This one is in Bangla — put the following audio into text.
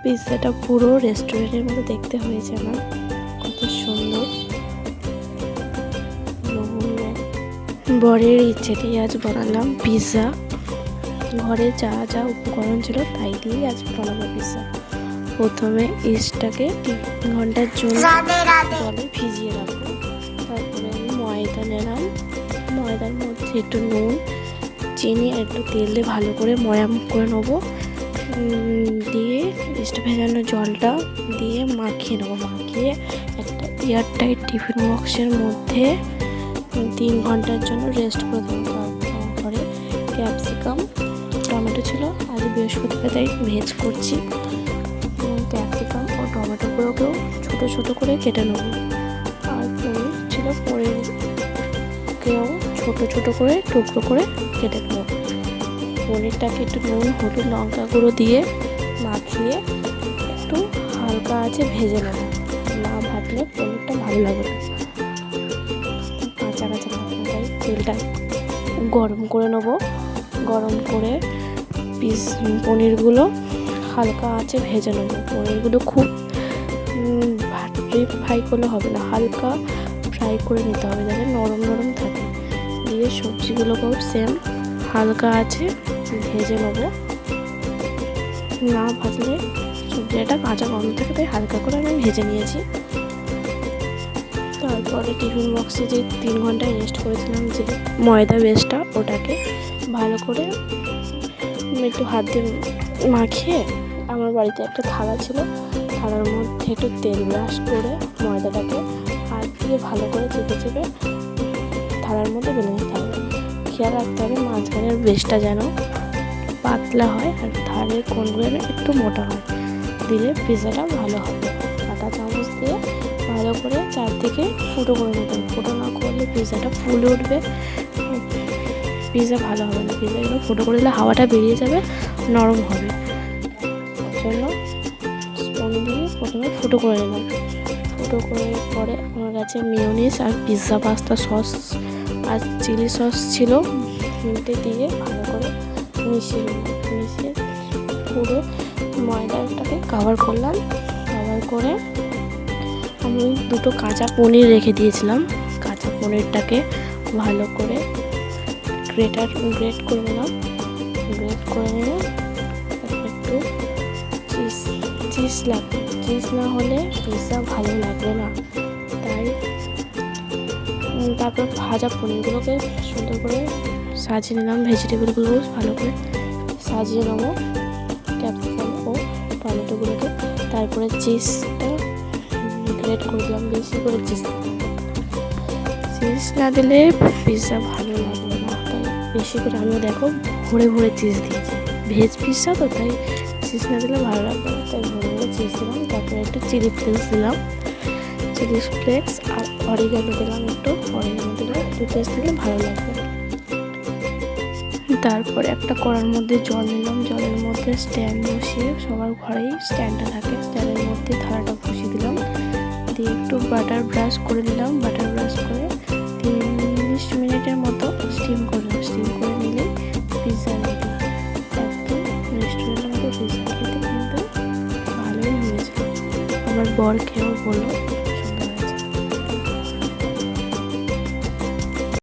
পিৎজাটা পুরো রেস্টুরেন্টের মতো দেখতে হয়েছে না, কত সুন্দর। বরের ইচ্ছেতেই আজ বানালাম পিৎজা। ঘরে যা যা উপকরণ ছিল তাই দিয়েই আজ বানাবো পিৎজা। প্রথমে ইস্টটাকে 3 ঘন্টার জন্য জলে ভিজিয়ে রাখবো। তারপরে আমি ময়দা নিলাম, ময়দার মধ্যে একটু নুন, চিনি আর একটু তেল দিয়ে ভালো করে ময়াম করে নেবো। দিয়ে ইস্টে ভেজানো জলটা দিয়ে মাখিয়ে নেবো। মাখিয়ে একটা এয়ারটাইট টিফিন বক্সের মধ্যে 3 ঘন্টার জন্য রেস্ট করে দেবো। তারপরে ক্যাপসিকাম, টমেটো ছিল, আজ বৃহস্পতিবার তাই ভেজ করছি। ক্যাপসিকাম ও টমেটোগুলোকেও ছোটো ছোটো করে কেটে নেব। আর পনির ছিল, পনিরকেও ছোটো ছোটো করে টুকরো করে কেটে নেব। পনিরটাকে একটু নুন, হলুদ, লঙ্কা গুঁড়ো দিয়ে মাখিয়ে একটু হালকা আঁচে ভেজে নেব। না ভাজলে পনিরটা ভালো লাগবে না। কাঁচা কাঁচা তাই তেলটা গরম করে নেব। গরম করে পনিরগুলো হালকা আঁচে ভেজে নেব। পনিরগুলো খুব ডিপ ফ্রাই করলে হবে না, হালকা ফ্রাই করে নিতে হবে যাতে নরম নরম থাকে। দিয়ে সবজিগুলোকেও সেম হালকা আঁচে ভেজে নেব। না ভাজলে সবজিটা কাঁচা গন্ধ থাকে, তাই হালকা করে আমি ভেজে নিয়েছি। তারপরে টিফিন বক্সে যে 3 ঘন্টায় রেস্ট করেছিলাম যে ময়দা বেসটা, ওটাকে ভালো করে একটু হাত দিয়ে মাখিয়ে, আমার বাড়িতে একটা থালা ছিল, থালার মধ্যে একটু তেল ব্রাশ করে ময়দাটাকে হাত দিয়ে ভালো করে চেপে চেপে থালার মধ্যে বেলে নিতে হবে। খেয়াল রাখতে হবে মাঝখানের বেসটা যেন পাতলা হয় আর ধারের কোণগুলো একটু মোটা হয়, দিলে পিৎজাটা ভালো হবে। কাঁটা চামচ দিয়ে ভালো করে চারদিকে ফুটো করে নিতে হবে। ফুটো না করলে পিৎজাটা ফুলে উঠবে, পিৎজা ভালো হবে না। পিৎজাগুলো ফুটো করে দিলে হাওয়াটা বেরিয়ে যাবে, নরম হবে। জন্য স্পুন দিয়ে প্রথমে ফুটো করে নিলাম। ফুটো করে পরে আমার কাছে মেয়োনিজ আর পিৎজা পাস্তা সস আর চিলি সস ছিল, তিনটে দিয়ে ভালো করে মিশিয়ে নিলাম। মিশিয়ে পুরো ময়দাটাকে কভার করলাম। কভার করে আমি 2টো কাঁচা পনির রেখে দিয়েছিলাম। কাঁচা পনিরটাকে ভালো করে গ্রেট করে নিলাম। গ্রেট করে নিয়ে একটু চিজ লাগবে। চিজ না হলে পিৎজা ভালো লাগবে না, তাই তারপর ভাজা পনিরগুলোকে সুন্দর করে সাজিয়ে নিলাম। ভেজিটেবলগুলো ভালো করে সাজিয়ে নেবো, ক্যাপসিকাম ও টমেটোগুলোকে। তারপরে চিজটা গ্রেট করে দিলাম, বেশি করে চিজ না দিলে পিৎজা ভালো লাগবে না, তাই বেশি করে আমিও দেখো ভরে ভরে চিজ দিয়েছি। ভেজ পিৎজা তো, তাই চিজ না দিলে ভালো লাগবে না, তাই ভরে ভরে চিজ দিলাম। তারপরে একটু চিলি ফ্লেক্স দিলাম, চিলি ফ্লেক্স আর অরিগানো দিলাম। অরিগানো দিলে একটু টেস্ট দিলে ভালো লাগবে। তারপরে একটা কড়ার মধ্যে জল নিলাম। জলের মধ্যে স্ট্যান্ড বসিয়ে, সবার ঘরেই স্ট্যান্ডটা থাকে, স্ট্যান্ডের মধ্যে থালাটা বসিয়ে দিলাম। দিয়ে একটু বাটার ব্রাশ করে নিলাম। বাটার ব্রাশ করে 30 মিনিটের মতো স্টিম করলাম। স্টিম করে নিলে পিৎজা রেডি। একদম রেস্টুরেন্টের মতো পিৎজা খেতে কিন্তু ভালোই হয়েছে। আমার বর খেয়েও বললো